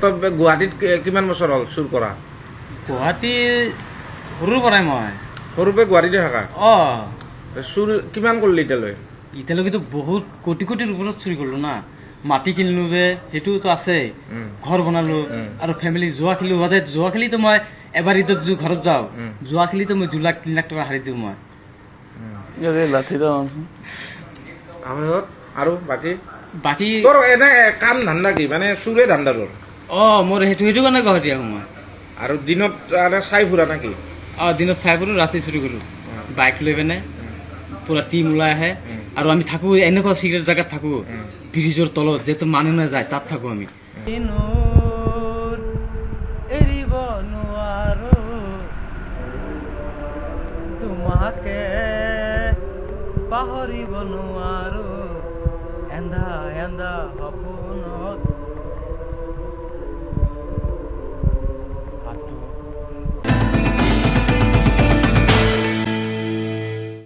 তবে গুৱাহাটীত কিমান বছৰ হ'ল চুৰ কৰা? গুৱাহাটী সৰুৰ পৰাই মই সৰুৰ পৰা গুৱাহাটীতে থাকা? চুৰ কিমান কৰিলি এতিয়ালৈ? এতিয়ালৈকেতো বহুত কোটি কোটিৰ ওপৰত চুৰি কৰিলো না। মাটি কিনিলো যে সেইটোতো আছে, ঘৰ বনালো আৰু ফেমিলি জুৱা খেলিলো। জুৱা খেলিতো মই এবাৰ ঈদত ঘৰত যাওঁ, জুৱা খেলিতো মই 2 লাখ 3 লাখ টকা হাৰি দিওঁ মই। আৰু বাকী বাকী তোৰ এনে কাম ধান্দা কি, মানে চুৰে ধান্দা তোৰ? মোৰ সেইটো কাৰণে গুৱাহাটী আহোঁ মই। আৰু দিনত চাই ফুৰা নেকি? দিনত চাই ফুৰো, ৰাতি চুৰি কৰো। বাইক লৈ পিনে পুৰা টিম ওলাই আহে আৰু আমি থাকো এনেকুৱা চিক্ৰেট জেগাত থাকো, ব্ৰিজৰ তলত যিহেতু মানুহ নাযায় তাত থাকো আমি। এৰিব নোৱাৰো তোমাকে, পাহৰিব নোৱাৰো, এন্ধা এন্ধা সপোন